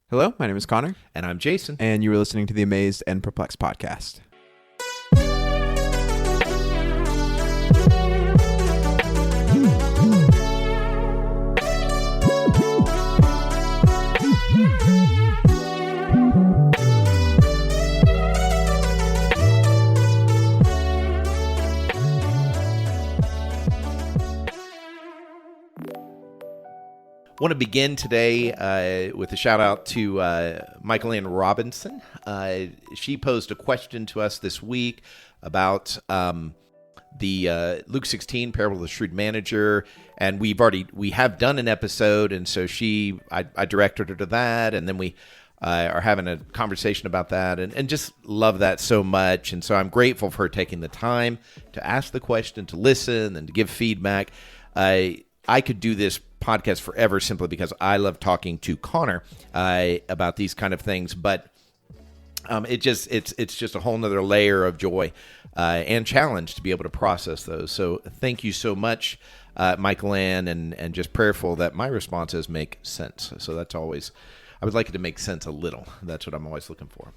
Hello, my name is Connor. And I'm Jason. And you were listening to the Amazed and Perplexed podcast. Want to begin today with a shout out to 𝐂𝐭𝐭𝐻 Robinson. She posed a question to us this week about the Luke 16 parable of the shrewd manager, and we have done an episode, and so I directed her to that, and then we are having a conversation about that, and just love that so much, and so I'm grateful for her taking the time to ask the question, to listen, and to give feedback. I could do this podcast forever simply because I love talking to Connor about these kind of things, but it's just a whole nother layer of joy and challenge to be able to process those. So thank you so much, 𝐂𝐭𝐭𝐻, and just prayerful that my responses make sense. So that's always, I would like it to make sense a little. That's what I'm always looking for.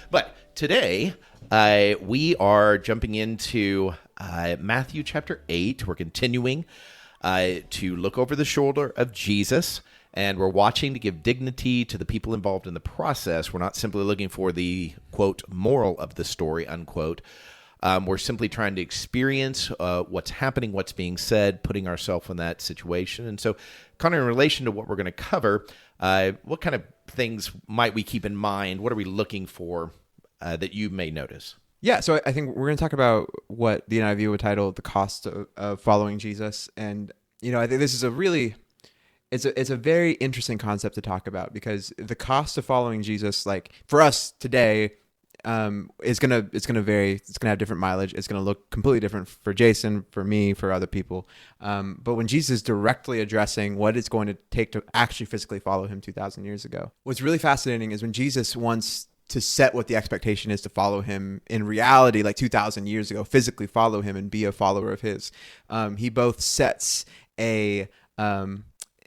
But today we are jumping into Matthew chapter 8. We're continuing to look over the shoulder of Jesus, and we're watching to give dignity to the people involved in the process. We're not simply looking for the, quote, moral of the story, unquote. We're simply trying to experience what's happening, what's being said, putting ourselves in that situation. And so, kind of in relation to what we're going to cover, what kind of things might we keep in mind? What are we looking for that you may notice? Yeah, so I think we're going to talk about what the NIV would title the cost of following Jesus. And, I think this is it's a very interesting concept to talk about, because the cost of following Jesus, like for us today, is going to vary. It's going to have different mileage. It's going to look completely different for Jason, for me, for other people. But when Jesus is directly addressing what it's going to take to actually physically follow him 2,000 years ago, what's really fascinating is when Jesus wants to set what the expectation is to follow him in reality, like 2,000 years ago, physically follow him and be a follower of his. He both sets a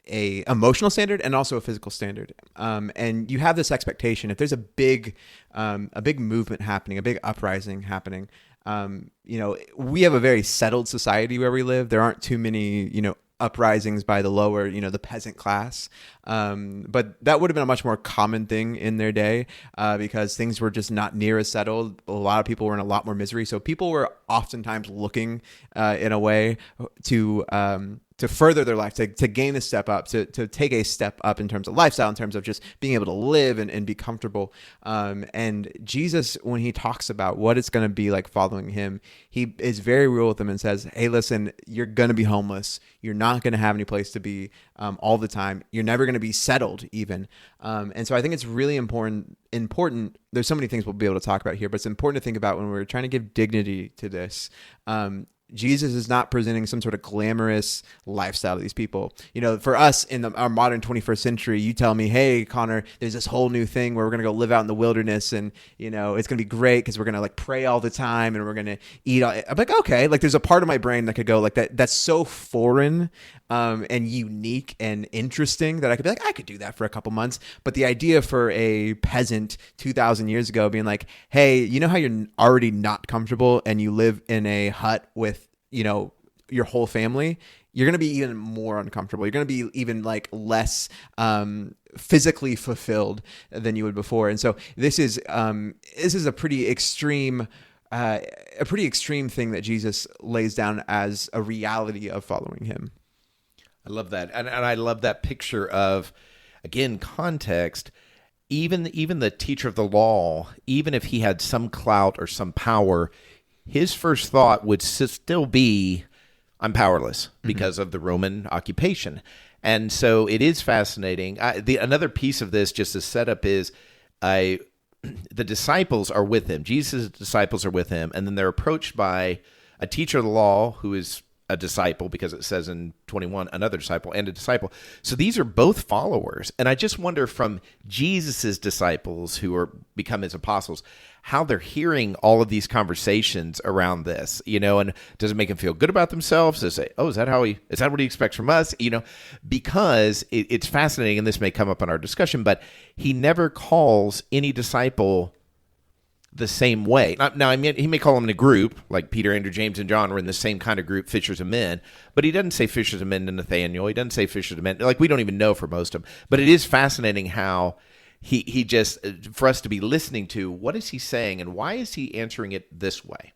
emotional standard and also a physical standard. And you have this expectation, if there's a big movement happening, a big uprising happening, we have a very settled society where we live. There aren't too many, uprisings by the lower, the peasant class. But that would have been a much more common thing in their day because things were just not near as settled. A lot of people were in a lot more misery. So people were oftentimes looking in a way to further their life, to gain a step up, to take a step up in terms of lifestyle, in terms of just being able to live and be comfortable. And Jesus, when he talks about what it's going to be like following him, he is very real with them and says, hey, listen, you're going to be homeless. You're not going to have any place to be all the time. You're never going to be settled even. And so I think it's really important. There's so many things we'll be able to talk about here, but it's important to think about when we're trying to give dignity to this. Jesus is not presenting some sort of glamorous lifestyle to these people. For us in our modern 21st century, you tell me, hey, Connor, there's this whole new thing where we're going to go live out in the wilderness and, it's going to be great because we're going to pray all the time and we're going to eat. I'm like, okay, there's a part of my brain that could go like that. That's so foreign and unique and interesting that I could be like, I could do that for a couple months. But the idea for a peasant 2,000 years ago being like, hey, you know how you're already not comfortable and you live in a hut with, your whole family, you're going to be even more uncomfortable. You're going to be even less physically fulfilled than you would before. And so this is a pretty extreme thing that Jesus lays down as a reality of following him. I love that. And I love that picture of, again, context. Even the teacher of the law, even if he had some clout or some power, his first thought would still be, I'm powerless because of the Roman occupation. And so it is fascinating. Another piece of this, just as setup, is the disciples are with him. Jesus' disciples are with him, and then they're approached by a teacher of the law who is a disciple, because it says in 21, another disciple and a disciple. So these are both followers. And I just wonder from Jesus's disciples who are become his apostles, how they're hearing all of these conversations around this, and does it make them feel good about themselves? Does it say, oh, is that what he expects from us? Because it's fascinating, and this may come up in our discussion, but he never calls any disciple the same way. Now, I mean, he may call them in a group, like Peter, Andrew, James, and John were in the same kind of group, fishers of men, but he doesn't say fishers of men to Nathaniel. He doesn't say fishers of men. Like, we don't even know for most of them. But it is fascinating how he just, for us to be listening to, what is he saying, and why is he answering it this way?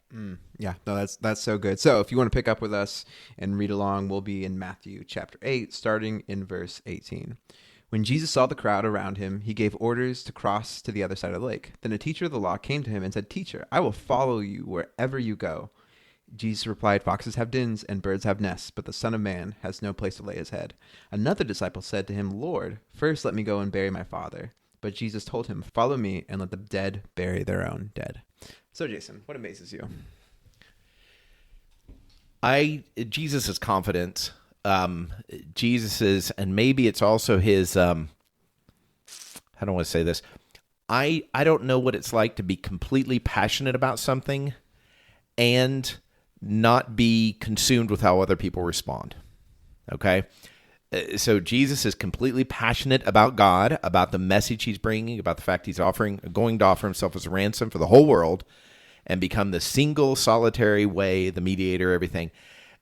Yeah, no, that's so good. So if you want to pick up with us and read along, we'll be in Matthew chapter 8, starting in verse 18. When Jesus saw the crowd around him, he gave orders to cross to the other side of the lake. Then a teacher of the law came to him and said, "Teacher, I will follow you wherever you go." Jesus replied, "Foxes have dens and birds have nests, but the Son of Man has no place to lay his head." Another disciple said to him, "Lord, first let me go and bury my father." But Jesus told him, "Follow me and let the dead bury their own dead." So, Jason, what amazes you? Jesus' confidence. Jesus's, and maybe it's also his, how do I want to say this? I don't know what it's like to be completely passionate about something and not be consumed with how other people respond. Okay? So Jesus is completely passionate about God, about the message he's bringing, about the fact he's going to offer himself as a ransom for the whole world and become the single solitary way, the mediator, everything.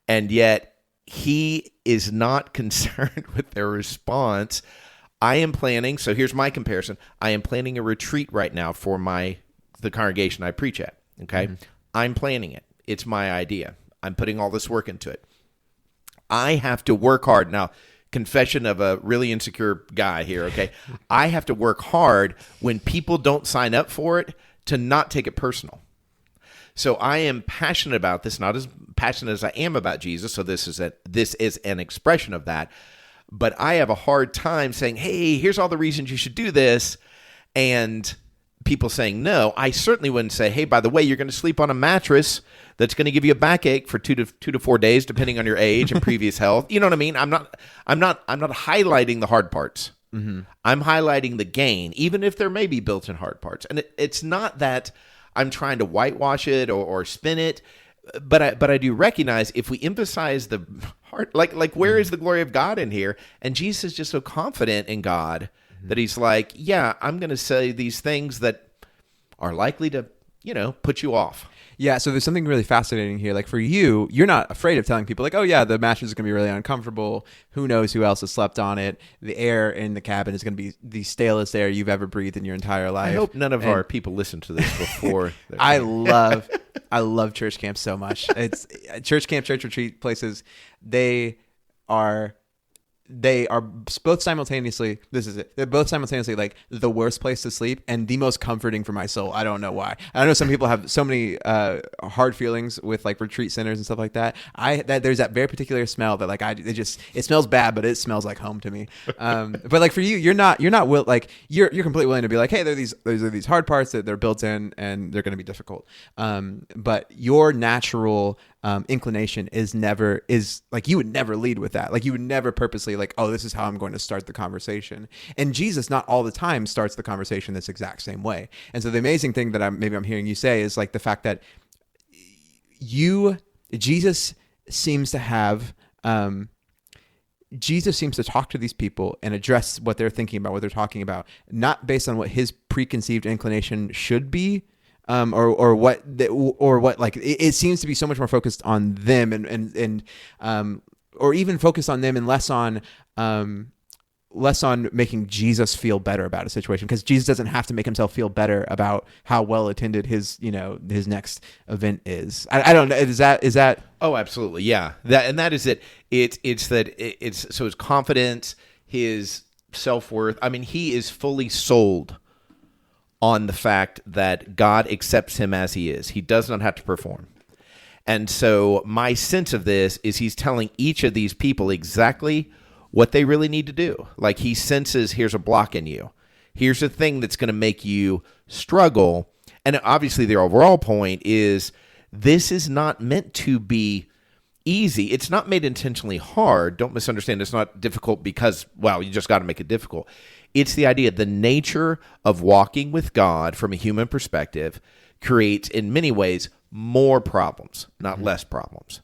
And yet, he is not concerned with their response. I am planning, so here's my comparison. I am planning a retreat right now for the congregation I preach at, okay? Mm-hmm. I'm planning it. It's my idea. I'm putting all this work into it. I have to work hard. Now, confession of a really insecure guy here, okay? I have to work hard when people don't sign up for it to not take it personal. So I am passionate about this, not as passionate as I am about Jesus. So this is an expression of that. But I have a hard time saying, "Hey, here's all the reasons you should do this," and people saying no. I certainly wouldn't say, "Hey, by the way, you're going to sleep on a mattress that's going to give you a backache for 2 to 4 days, depending on your age and previous health." You know what I mean? I'm not highlighting the hard parts. Mm-hmm. I'm highlighting the gain, even if there may be built-in hard parts. And it's not that I'm trying to whitewash it or spin it, but I do recognize if we emphasize the heart, like where is the glory of God in here? And Jesus is just so confident in God that he's like, yeah, I'm going to say these things that are likely to, put you off. Yeah, so there's something really fascinating here. Like for you, you're not afraid of telling people like, "Oh yeah, the mattress is going to be really uncomfortable. Who knows who else has slept on it? The air in the cabin is going to be the stalest air you've ever breathed in your entire life." I hope none of our people listen to this before. I love church camps so much. It's church camp, church retreat places. They are both simultaneously, this is it, they're both simultaneously like the worst place to sleep and the most comforting for my soul. I don't know why. I know some people have so many hard feelings with like retreat centers and stuff like that. There's that very particular smell that like it smells bad, but it smells like home to me. But like for you, you're completely willing to be like, "Hey, those are these hard parts that they're built in and they're going to be difficult." But your natural inclination is like you would never lead with that. Like you would never purposely like, "Oh, this is how I'm going to start the conversation." And Jesus not all the time starts the conversation this exact same way. And so the amazing thing that I'm hearing you say is like the fact that Jesus seems to talk to these people and address what they're thinking about, what they're talking about, not based on what his preconceived inclination should be, or what like it seems to be so much more focused on them and or even focused on them and less on making Jesus feel better about a situation, because Jesus doesn't have to make himself feel better about how well attended his next event is. I don't know. Is that? Oh, absolutely. Yeah. That is it. It's his confidence, his self-worth. I mean, he is fully sold on the fact that God accepts him as he is. He does not have to perform. And so my sense of this is he's telling each of these people exactly what they really need to do. Like he senses, here's a block in you. Here's a thing that's going to make you struggle. And obviously their overall point is this is not meant to be easy. It's not made intentionally hard. Don't misunderstand. It's not difficult because, well, you just got to make it difficult. It's the idea, the nature of walking with God from a human perspective creates, in many ways, more problems, not less problems.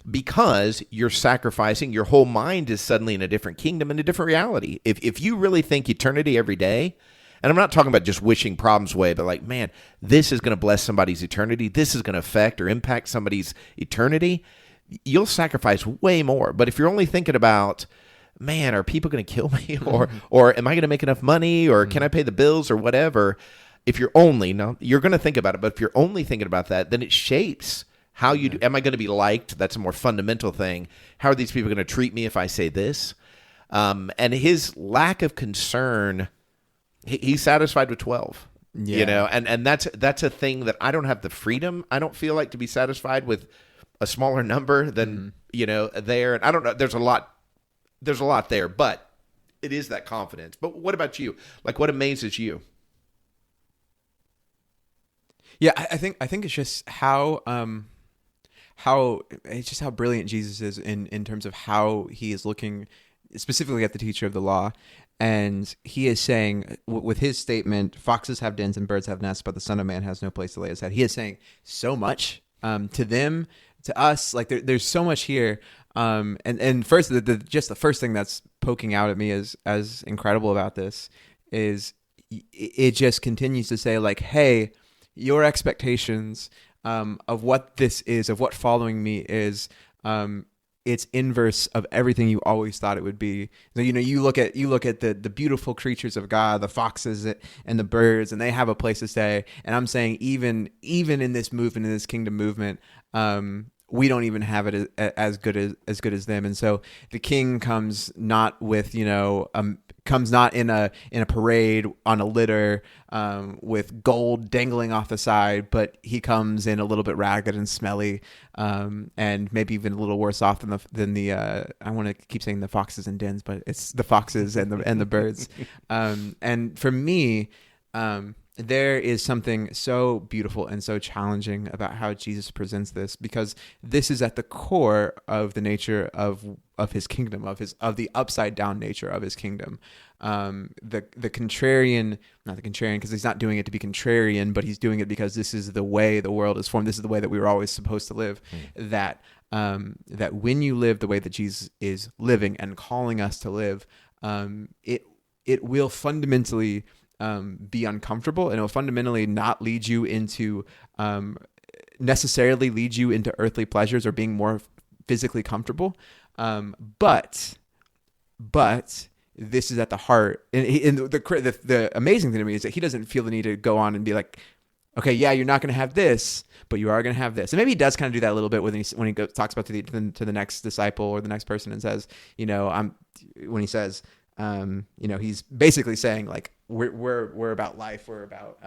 Because you're sacrificing, your whole mind is suddenly in a different kingdom, in a different reality. If you really think eternity every day, and I'm not talking about just wishing problems away, but like, man, this is going to bless somebody's eternity, this is going to affect or impact somebody's eternity, you'll sacrifice way more. But if you're only thinking about, man, are people going to kill me? Or am I going to make enough money? Or can I pay the bills or whatever? If you're only, no, you're going to think about it, but if you're only thinking about that, then it shapes how you do. Am I going to be liked? That's a more fundamental thing. How are these people going to treat me if I say this? And his lack of concern, he's satisfied with 12. Yeah. You know, and that's a thing that I don't have the freedom, I don't feel like, to be satisfied with a smaller number than, you know, there. And I don't know, there's a lot there, but it is that confidence. But what about you? Like, what amazes you? Yeah, I think it's just how it's just how brilliant Jesus is in terms of how he is looking specifically at the teacher of the law. And he is saying, with his statement, foxes have dens and birds have nests, but the Son of Man has no place to lay his head. He is saying so much to them, to us. Like there's so much here. And first, just the first thing that's poking out at me as incredible about this is it just continues to say, like, hey, your expectations of what this is, of what following me is, it's inverse of everything you always thought it would be. So, you know, you look at the beautiful creatures of God, the foxes and the birds, and they have a place to stay. And I'm saying even in this movement, in this kingdom movement, we don't even have it as good as them. And so the king comes not with, you know, comes not in a parade on a litter with gold dangling off the side, but he comes in a little bit ragged and smelly, and maybe even a little worse off than the I want to keep saying the foxes and dens, but it's the foxes and the birds. And for me, there is something so beautiful and so challenging about how Jesus presents this, because this is at the core of the nature of his kingdom, of the upside down nature of his kingdom. The contrarian, not the contrarian, because he's not doing it to be contrarian, but he's doing it because this is the way the world is formed. This is the way that we were always supposed to live. That when you live the way that Jesus is living and calling us to live, it will fundamentally be uncomfortable, and it will fundamentally not lead you into necessarily lead you into earthly pleasures or being more physically comfortable. But this is at the heart, and the amazing thing to me is that he doesn't feel the need to go on and be like, okay, yeah, you're not going to have this, but you are going to have this. And maybe he does kind of do that a little bit when he talks about to the next disciple or the next person and says, you know, when he says, you know, he's basically saying, like, we're about life, we're about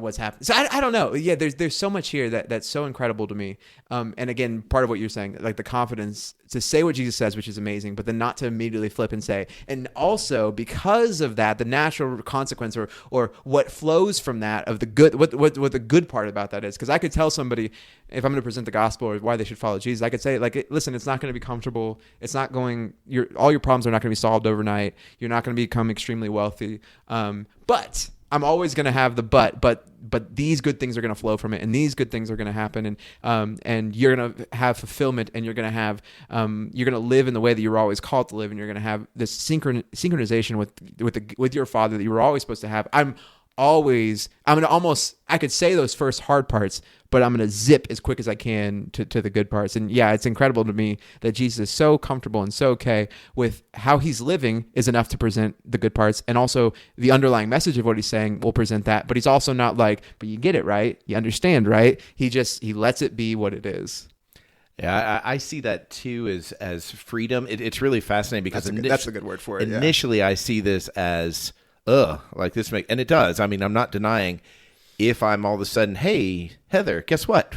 what's happening. So I don't know. Yeah, there's so much here that's so incredible to me. And again, part of what you're saying, like the confidence to say what Jesus says, which is amazing, but then not to immediately flip and say. And also because of that, the natural consequence or what flows from that of the good, what the good part about that is. Because I could tell somebody, if I'm going to present the gospel or why they should follow Jesus, I could say, like, listen, it's not going to be comfortable. It's not going. All your problems are not going to be solved overnight. You're not going to become extremely wealthy. But I'm always going to have the but these good things are going to flow from it, and these good things are going to happen, and you're going to have fulfillment, and you're going to have you're going to live in the way that you were always called to live, and you're going to have this synchronization with your Father that you were always supposed to have. I could say those first hard parts, but I'm going to zip as quick as I can to the good parts. And yeah, it's incredible to me that Jesus is so comfortable and so okay with how he's living is enough to present the good parts. And also the underlying message of what he's saying will present that. But he's also not like, but you get it, right? You understand, right? He lets it be what it is. Yeah, I see that too as freedom. It's really fascinating because that's a good word for it. Initially, I see this as, like this and it does. I mean, I'm not denying if I'm all of a sudden, hey, Heather, guess what?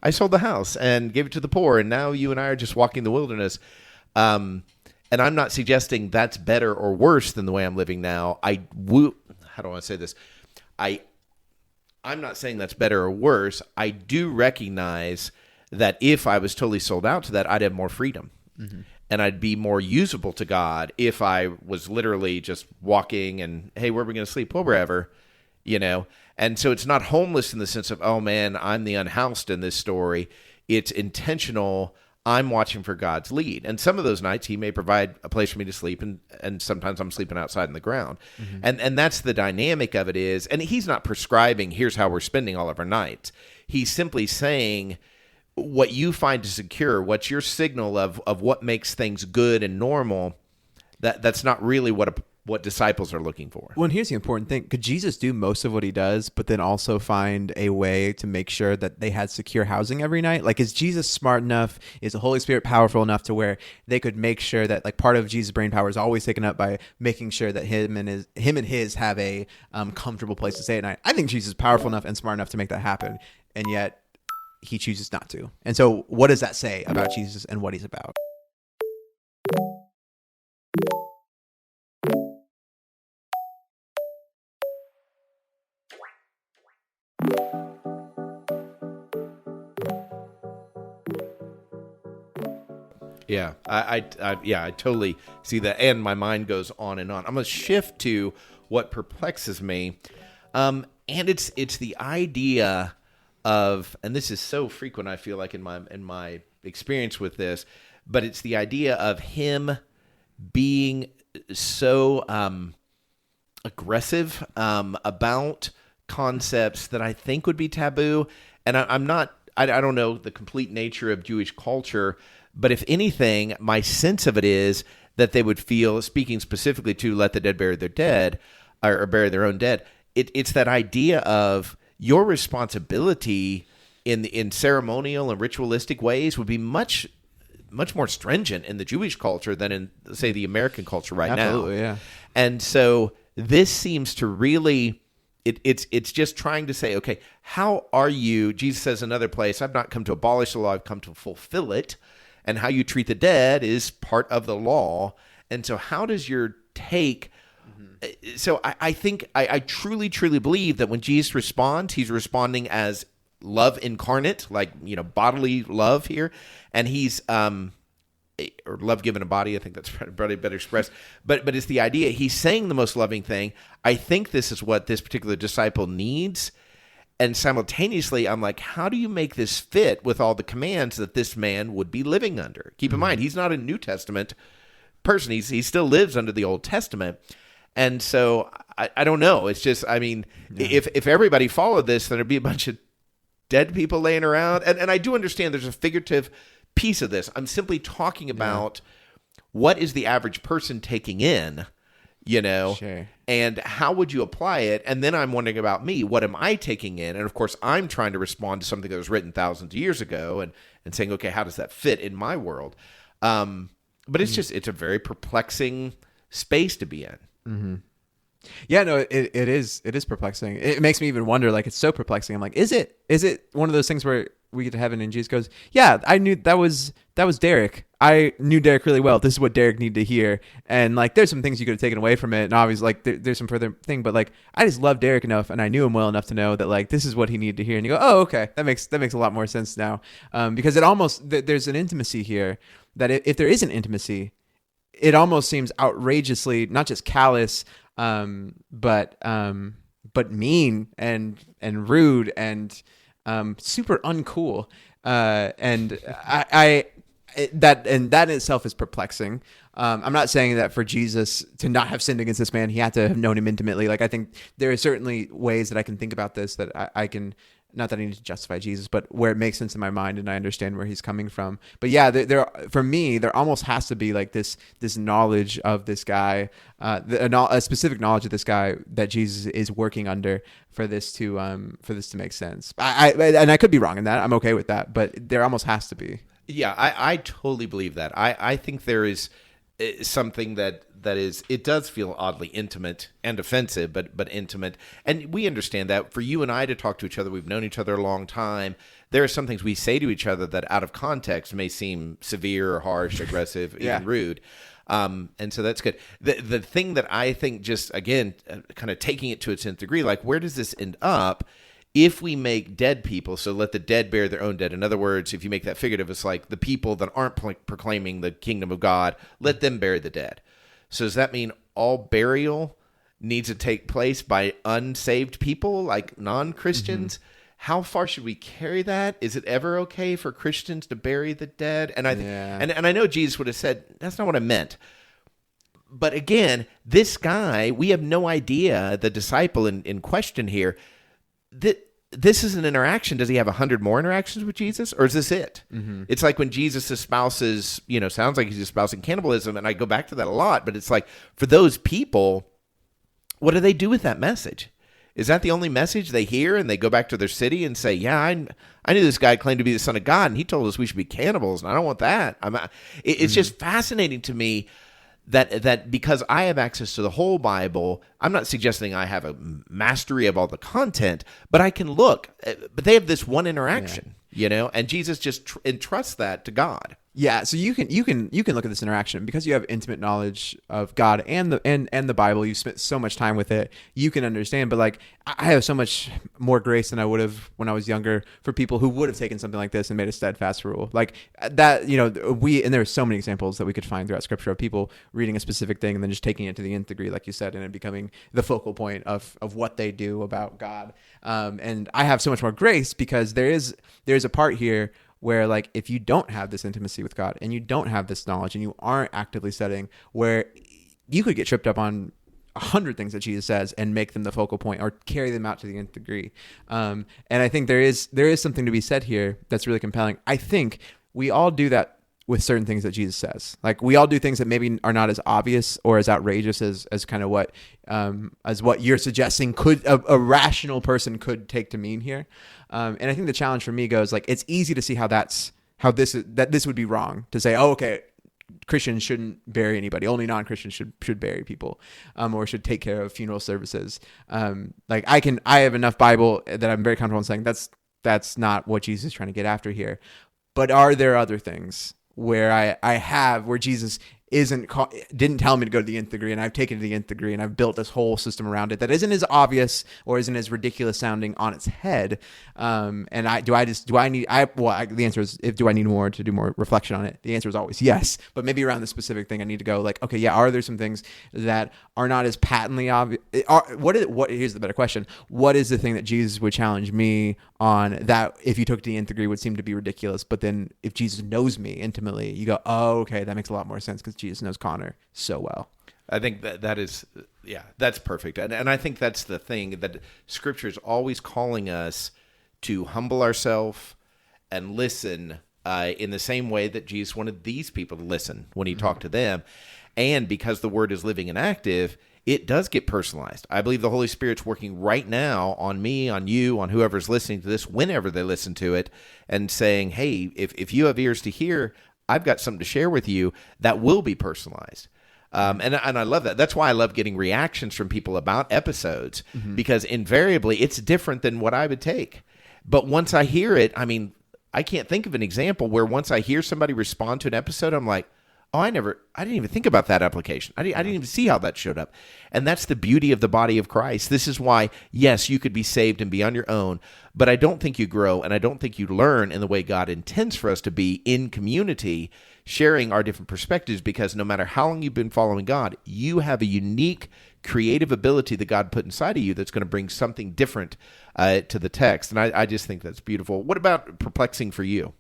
I sold the house and gave it to the poor, and now you and I are just walking the wilderness. And I'm not suggesting that's better or worse than the way I'm living now. How do I want to say this? I'm not saying that's better or worse. I do recognize that if I was totally sold out to that, I'd have more freedom. And I'd be more usable to God if I was literally just walking and, hey, where are we going to sleep? Well, wherever, And so it's not homeless in the sense of, oh, man, I'm the unhoused in this story. It's intentional. I'm watching for God's lead. And some of those nights he may provide a place for me to sleep, and sometimes I'm sleeping outside in the ground. And that's the dynamic of it is, and he's not prescribing, here's how we're spending all of our nights. He's simply saying, what you find is secure, what's your signal of what makes things good and normal, that's not really what disciples are looking for. Well, and here's the important thing. Could Jesus do most of what he does, but then also find a way to make sure that they had secure housing every night? Like, is Jesus smart enough? Is the Holy Spirit powerful enough to where they could make sure that, like, part of Jesus' brain power is always taken up by making sure that him and his have a comfortable place to stay at night? I think Jesus is powerful enough and smart enough to make that happen, and yet he chooses not to. And so what does that say about Jesus and what he's about? Yeah, I totally see that, and my mind goes on and on. I'm going to shift to what perplexes me, and it's the idea of, and this is so frequent, I feel like in my experience with this, but it's the idea of him being so aggressive about concepts that I think would be taboo, and I don't know the complete nature of Jewish culture. But if anything, my sense of it is that they would feel, speaking specifically to let the dead bury their dead, or bury their own dead, it's that idea of your responsibility in ceremonial and ritualistic ways would be much more stringent in the Jewish culture than in, say, the American culture right now. Absolutely, yeah. And so this seems to really... It's just trying to say, okay, how are you? Jesus says another place, I've not come to abolish the law, I've come to fulfill it. And how you treat the dead is part of the law. And so how does your take... So I think, I truly, truly believe that when Jesus responds, he's responding as love incarnate, like, bodily love here. And he's... or love given a body, I think that's probably better expressed. But it's the idea, he's saying the most loving thing. I think this is what this particular disciple needs. And simultaneously, I'm like, how do you make this fit with all the commands that this man would be living under? Keep in mind, he's not a New Testament person. He still lives under the Old Testament. And so I don't know. It's just, if everybody followed this, then there'd be a bunch of dead people laying around. And I do understand there's a figurative piece of this. I'm simply talking about what is the average person taking in, Sure. And how would you apply it? And then I'm wondering about me. What am I taking in? And of course, I'm trying to respond to something that was written thousands of years ago and saying, okay, how does that fit in my world? But it's a very perplexing space to be in. Mm-hmm. Yeah, no, it is perplexing. It makes me even wonder, like, it's so perplexing. I'm like, is it one of those things where we get to heaven and Jesus goes, yeah, I knew that was Derek. I knew Derek really well. This is what Derek needed to hear. And like, there's some things you could have taken away from it. And obviously, like, there's some further thing, but like, I just love Derek enough and I knew him well enough to know that like, this is what he needed to hear. And you go, oh, okay. That makes a lot more sense now. Because there's an intimacy here that if there is an intimacy, it almost seems outrageously, not just callous, but mean and rude and super uncool. And that in itself is perplexing. I'm not saying that for Jesus to not have sinned against this man, he had to have known him intimately. Like, I think there are certainly ways that I can think about this that I can, not that I need to justify Jesus, but where it makes sense in my mind and I understand where he's coming from. But yeah, there for me, there almost has to be like this knowledge of this guy, a specific knowledge of this guy that Jesus is working under for this to make sense. And I could be wrong in that. I'm okay with that, but there almost has to be. Yeah, I totally believe that. I think there is something that is, it does feel oddly intimate and offensive, but intimate. And we understand that for you and I to talk to each other, we've known each other a long time. There are some things we say to each other that out of context may seem severe or harsh, aggressive, even rude. And so that's good. The thing that I think, just again, kind of taking it to its nth degree, like, where does this end up, if we make dead people, so let the dead bury their own dead. In other words, if you make that figurative, it's like the people that aren't proclaiming the kingdom of God, let them bury the dead. So does that mean all burial needs to take place by unsaved people, like non-Christians? How far should we carry that? Is it ever okay for Christians to bury the dead? And I know Jesus would have said, that's not what I meant. But again, this guy, we have no idea, the disciple in question here, that this is an interaction. Does he have 100 more interactions with Jesus, or is this it? It's like when Jesus espouses, sounds like he's espousing cannibalism, and I go back to that a lot, but it's like, for those people, what do they do with that message? Is that the only message they hear, and they go back to their city and say, yeah, I knew this guy claimed to be the Son of God, and he told us we should be cannibals, and I don't want that. It's just fascinating to me that because I have access to the whole Bible, I'm not suggesting I have a mastery of all the content, but I can look. But they have this one interaction, and Jesus just entrusts that to God. Yeah, so you can look at this interaction because you have intimate knowledge of God and the Bible. You spent so much time with it. You can understand, but like I have so much more grace than I would have when I was younger for people who would have taken something like this and made a steadfast rule like that. And there are so many examples that we could find throughout Scripture of people reading a specific thing and then just taking it to the nth degree, like you said, and it becoming the focal point of what they do about God. And I have so much more grace because there's a part here where like if you don't have this intimacy with God and you don't have this knowledge and you aren't actively studying, where you could get tripped up on 100 things that Jesus says and make them the focal point or carry them out to the nth degree. And I think there is something to be said here that's really compelling. I think we all do that with certain things that Jesus says. Like we all do things that maybe are not as obvious or as outrageous as kind of what you're suggesting could a rational person could take to mean here. And I think the challenge for me goes like, it's easy to see how this would be wrong to say, oh, okay, Christians shouldn't bury anybody. Only non-Christians should bury people, or should take care of funeral services. Like I have enough Bible that I'm very comfortable in saying that's not what Jesus is trying to get after here. But are there other things where where Jesus didn't tell me to go to the nth degree, and I've taken it to the nth degree, and I've built this whole system around it that isn't as obvious or isn't as ridiculous sounding on its head. And the answer is, do I need more to do more reflection on it? The answer is always yes. But maybe around the specific thing, I need to go like, okay, yeah, are there some things that are not as patently obvious? Here's the better question. What is the thing that Jesus would challenge me on that if you took it to the nth degree would seem to be ridiculous? But then if Jesus knows me intimately, you go, oh, okay, that makes a lot more sense because Jesus knows Connor so well. I think that is, that's perfect. And I think that's the thing, that Scripture is always calling us to humble ourselves and listen in the same way that Jesus wanted these people to listen when he talked to them. And because the Word is living and active, it does get personalized. I believe the Holy Spirit's working right now on me, on you, on whoever's listening to this, whenever they listen to it, and saying, hey, if you have ears to hear, I've got something to share with you that will be personalized. And I love that. That's why I love getting reactions from people about episodes, because invariably it's different than what I would take. But once I hear it, I can't think of an example where once I hear somebody respond to an episode, I'm like, oh, I didn't even think about that application. I didn't even see how that showed up. And that's the beauty of the body of Christ. This is why, yes, you could be saved and be on your own, but I don't think you grow and I don't think you learn in the way God intends for us to be in community, sharing our different perspectives, because no matter how long you've been following God, you have a unique creative ability that God put inside of you that's going to bring something different to the text. And I just think that's beautiful. What about perplexing for you?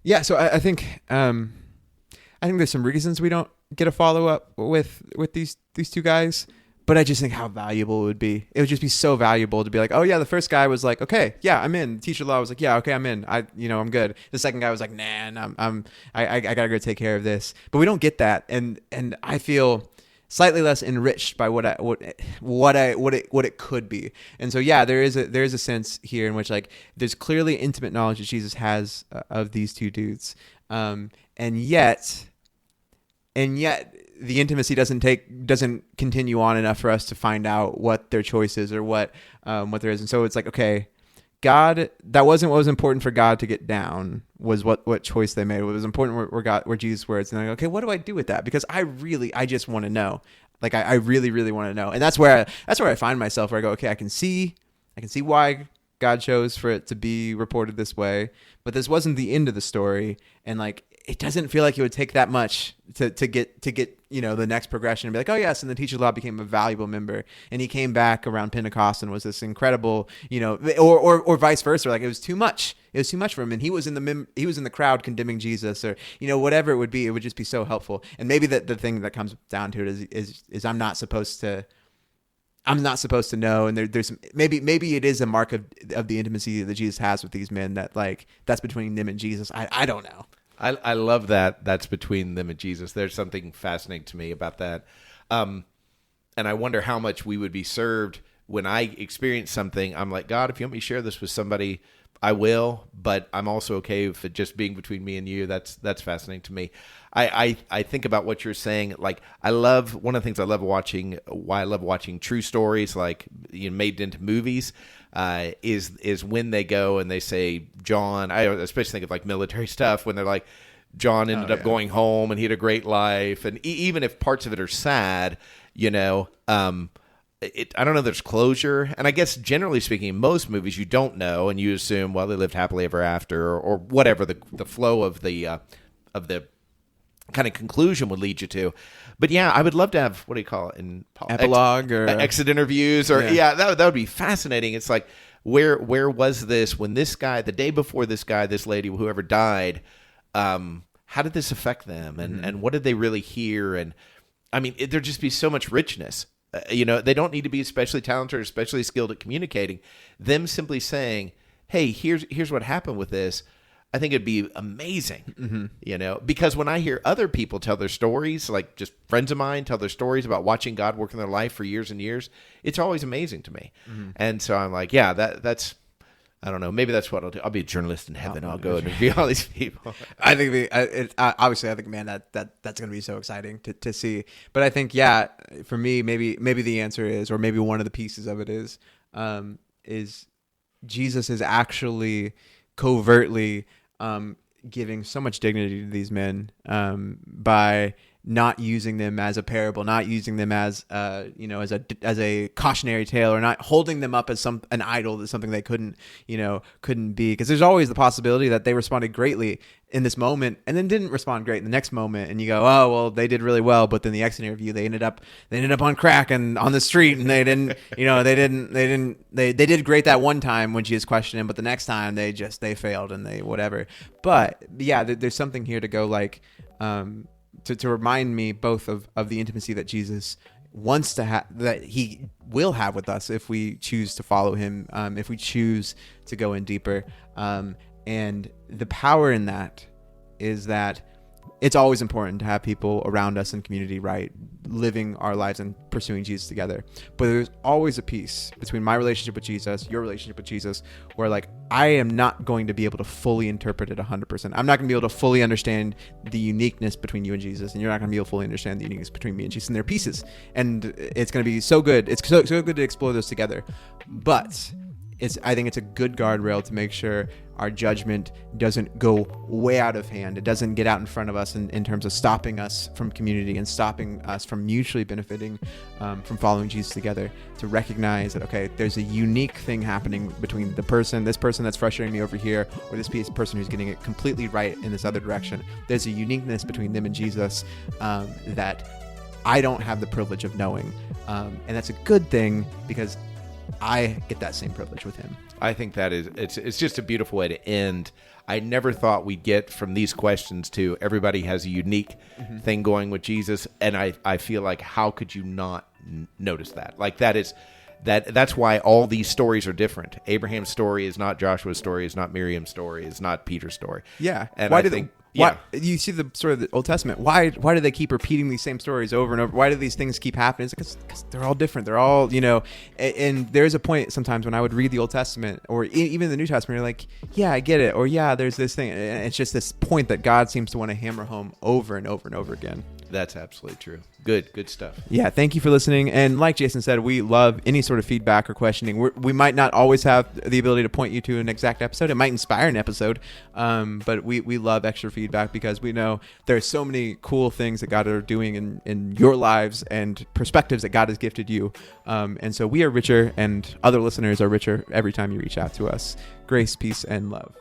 Yeah, so I think there's some reasons we don't get a follow up with these two guys, but I just think how valuable it would be. It would just be so valuable to be like, oh yeah, the first guy was like, okay, yeah, I'm in. The teacher of law was like, yeah, okay, I'm in. I'm good. The second guy was like, nah, I gotta go take care of this. But we don't get that, and I feel slightly less enriched by what it could be. And so yeah, there is a sense here in which like there's clearly intimate knowledge that Jesus has of these two dudes, and yet the intimacy doesn't continue on enough for us to find out what their choice is or what there is. And so it's like, okay, God, that wasn't what was important for God to get down, was what choice they made. What was important where Jesus words. And I go, okay, what do I do with that? Because I just want to know. Like I really, really want to know. And that's where I find myself, where I go, okay, I can see why God chose for it to be reported this way, but this wasn't the end of the story. And like, it doesn't feel like it would take that much to get, the next progression and be like, oh yes. And the teacher of the law became a valuable member, and he came back around Pentecost and was this incredible, or vice versa. Like it was too much. It was too much for him. And he was in the crowd condemning Jesus, or, whatever it would be. It would just be so helpful. And maybe the thing that comes down to it is I'm not supposed to know. And there's maybe it is a mark of the intimacy that Jesus has with these men, that like, that's between them and Jesus. I don't know. I love that. That's between them and Jesus. There's something fascinating to me about that. And I wonder how much we would be served when I experience something. I'm like, God, if you want me to share this with somebody, I will, but I'm also okay with it just being between me and you. That's fascinating to me. I think about what you're saying. Like, one of the things I love watching, why I love watching true stories, like, made into movies, is when they go and they say, John, I especially think of like military stuff, when they're like, John ended up going home and he had a great life. And even if parts of it are sad, I don't know, there's closure. And I guess generally speaking, in most movies, you don't know, and you assume, well, they lived happily ever after, or whatever the flow of the kind of conclusion would lead you to. But yeah, I would love to have, what do you call it, in epilogue or exit interviews, or that would be fascinating. It's like, where was this when this guy, the day before this guy, this lady, whoever died, how did this affect them, and what did they really hear? And I mean, there'd just be so much richness. They don't need to be especially talented or especially skilled at communicating. Them simply saying, hey, here's what happened with this, I think it'd be amazing, because when I hear other people tell their stories, like just friends of mine tell their stories about watching God work in their life for years and years, it's always amazing to me. And so I'm like, yeah, that's, I don't know, maybe that's what I'll do. I'll be a journalist in heaven. I'll go and interview all these people. I think obviously, I think, man, that's going to be so exciting to see. But I think, yeah, for me, maybe the answer is, or maybe one of the pieces of it is Jesus is actually covertly giving so much dignity to these men by not using them as a parable, not using them as as a cautionary tale, or not holding them up as an idol, that's something they couldn't be. Because there's always the possibility that they responded greatly in this moment and then didn't respond great in the next moment, and you go, oh well, they did really well, but then the exit interview, they ended up on crack and on the street, and they did great that one time when Jesus questioned him, but the next time they failed and they whatever. But yeah, there's something here to go, like, to remind me both of the intimacy that Jesus wants to have, that he will have with us if we choose to follow him, if we choose to go in deeper. And the power in that is that it's always important to have people around us in community, right, living our lives and pursuing Jesus together. But there's always a piece between my relationship with Jesus, your relationship with Jesus, where like I am not going to be able to fully interpret it 100%. I'm not going to be able to fully understand the uniqueness between you and Jesus, and you're not going to be able to fully understand the uniqueness between me and Jesus. And they're pieces, and it's going to be so good. It's so good to explore those together. But I think it's a good guardrail to make sure our judgment doesn't go way out of hand. It doesn't get out in front of us in terms of stopping us from community and stopping us from mutually benefiting from following Jesus together. To recognize that, okay, there's a unique thing happening between this person that's frustrating me over here, or this person who's getting it completely right in this other direction. There's a uniqueness between them and Jesus that I don't have the privilege of knowing. And that's a good thing, because I get that same privilege with him. I think that it's just a beautiful way to end. I never thought we'd get from these questions to everybody has a unique thing going with Jesus. And I feel like, how could you not notice that? Like that's why all these stories are different. Abraham's story is not Joshua's story, is not Miriam's story, is not Peter's story. Yeah. And why you see the sort of the Old Testament? Why do they keep repeating these same stories over and over? Why do these things keep happening? It's because they're all different. They're all, and there's a point sometimes when I would read the Old Testament or even the New Testament, you're like, yeah, I get it. Or yeah, there's this thing. And it's just this point that God seems to want to hammer home over and over and over again. That's absolutely true. Good stuff. Yeah, thank you for listening. And like Jason said, we love any sort of feedback or questioning. We might not always have the ability to point you to an exact episode. It might inspire an episode, but we love extra feedback because we know there are so many cool things that God are doing in your lives and perspectives that God has gifted you. And so we are richer, and other listeners are richer every time you reach out to us. Grace, peace, and love.